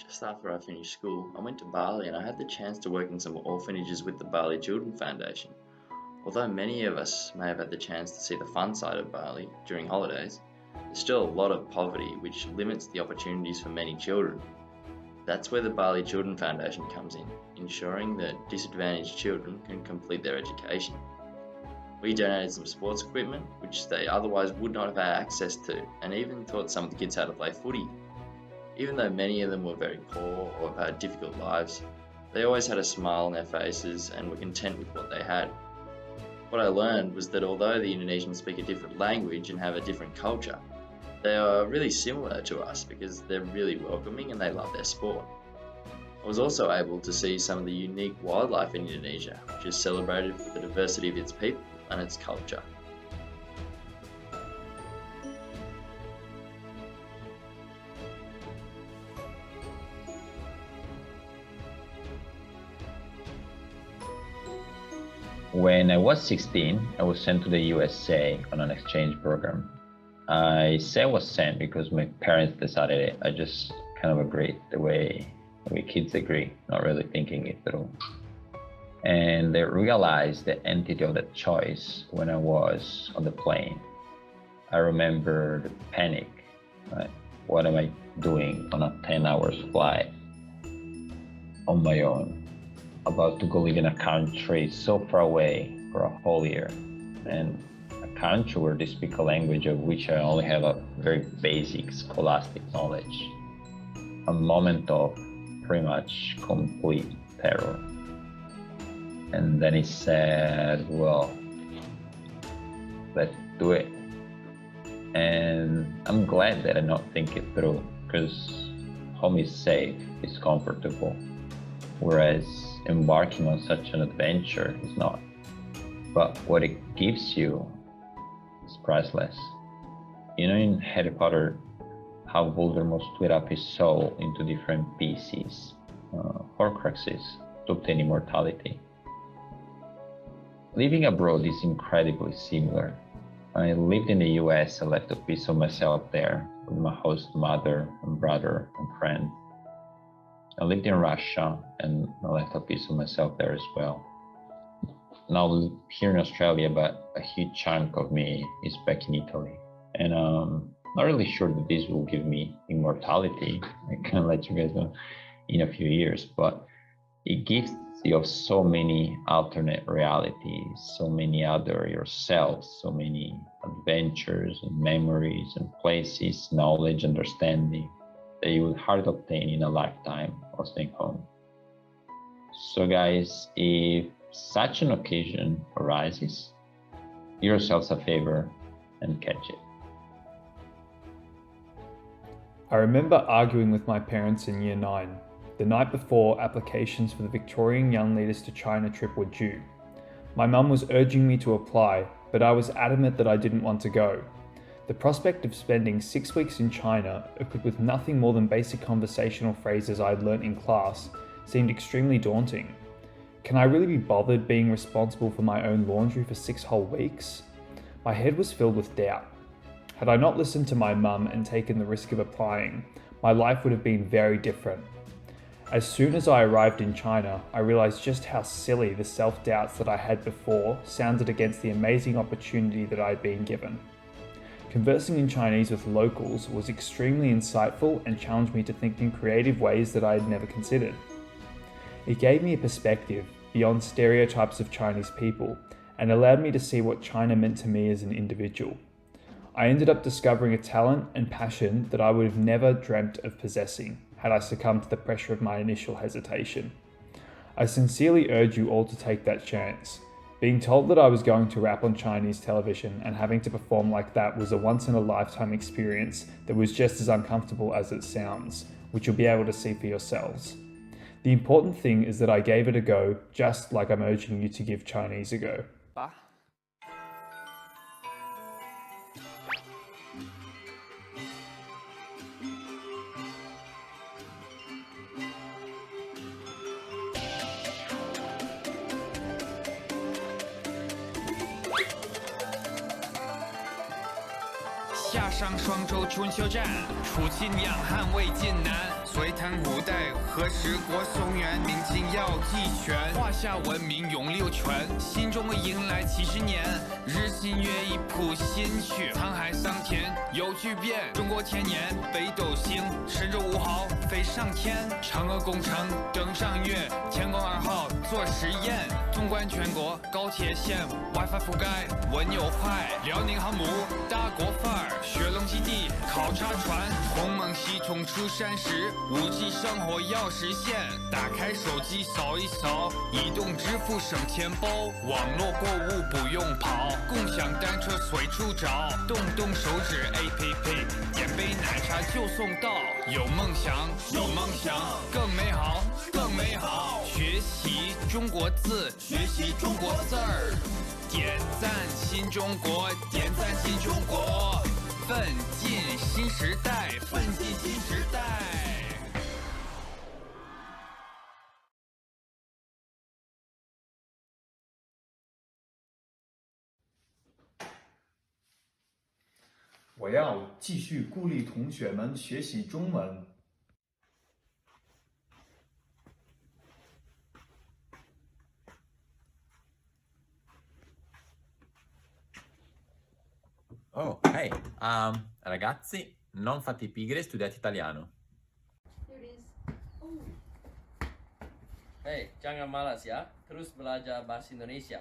Just after I finished school, I went to Bali and I had the chance to work in some orphanages with the Bali Children Foundation. Although many of us may have had the chance to see the fun side of Bali during holidays, there's still a lot of poverty which limits the opportunities for many children. That's where the Bali Children Foundation comes in, ensuring that disadvantaged children can complete their education. We donated some sports equipment, which they otherwise would not have had access to, and even taught some of the kids how to play footy. Even though many of them were very poor or have had difficult lives, they always had a smile on their faces and were content with what they had. What I learned was that although the Indonesians speak a different language and have a different culture, they are really similar to us because they're really welcoming and they love their sport. I was also able to see some of the unique wildlife in Indonesia, which is celebrated for the diversity of its people and its culture. When I was 16, I was sent to the USA on an exchange program. I say I was sent because my parents decided it. I just kind of agreed the way kids agree, not really thinking it through. And I realized the entity of that choice when I was on the plane. I remember the panic. Like, what am I doing on a 10 hours flight on my own? About to go live in a country so far away for a whole year, and a country where they speak a language of which I only have a very basic scholastic knowledge. A moment of pretty much complete terror. And then he said, well, let's do it. And I'm glad that I not think it through, because home is safe, it's comfortable, whereas embarking on such an adventure is not. But what it gives you is priceless. You know, in Harry Potter, how Voldemort split up his soul into different pieces, Horcruxes, to obtain immortality. Living abroad is incredibly similar. I lived in the US, I left a piece of myself there with my host mother and brother and friend. I lived in Russia and I left a piece of myself there as well. Now I live here in Australia, but a huge chunk of me is back in Italy. And not really sure that this will give me immortality. I can let you guys know in a few years, but it gives you of so many alternate realities, so many other yourselves, so many adventures and memories and places, knowledge, understanding that you would hardly obtain in a lifetime of staying home. So guys, if such an occasion arises, do yourselves a favor and catch it. I remember arguing with my parents in Year 9, the night before applications for the Victorian Young Leaders to China trip were due. My mum was urging me to apply, but I was adamant that I didn't want to go. The prospect of spending 6 weeks in China, equipped with nothing more than basic conversational phrases I'd learnt in class, seemed extremely daunting. Can I really be bothered being responsible for my own laundry for 6 whole weeks? My head was filled with doubt. Had I not listened to my mum and taken the risk of applying, my life would have been very different. As soon as I arrived in China, I realized just how silly the self-doubts that I had before sounded against the amazing opportunity that I had been given. Conversing in Chinese with locals was extremely insightful and challenged me to think in creative ways that I had never considered. It gave me a perspective beyond stereotypes of Chinese people and allowed me to see what China meant to me as an individual. I ended up discovering a talent and passion that I would have never dreamt of possessing had I succumbed to the pressure of my initial hesitation. I sincerely urge you all to take that chance. Being told that I was going to rap on Chinese television and having to perform like that was a once-in-a-lifetime experience that was just as uncomfortable as it sounds, which you'll be able to see for yourselves. The important thing is that I gave it a go, just like I'm urging you to give Chinese a go. 夏商双周春秋战，楚晋两汉魏晋南，隋唐五代，何时国宋元明清要继全，华夏文明永六全，新中国迎来70年，日新月异谱新曲，沧海桑田有巨变，中国千年北斗星，神舟5号飞上天，嫦娥工程登上月，天宫2号做实验，纵观全国高铁线 WiFi 覆盖文有坏，辽宁航母大国范儿，雪龙基地考察船，鸿蒙系统出山时，5G 生活要实现，打开手机扫一扫，移动支付省钱包，网络购物不用跑，共享单车随处找，动动手指 APP， 点杯奶茶就送到，有梦想，有梦想，更美好，更美好，学习中国字，学习中国字儿，点赞新中国，点赞新中国，奋进新时代，奋进新时代。我要继续鼓励同学们学习中文。Oh, hey, ragazzi, non fate i pigri, studiate italiano. There it is. Oh. Hey, jangan malas ya, terus belajar bahasa Indonesia.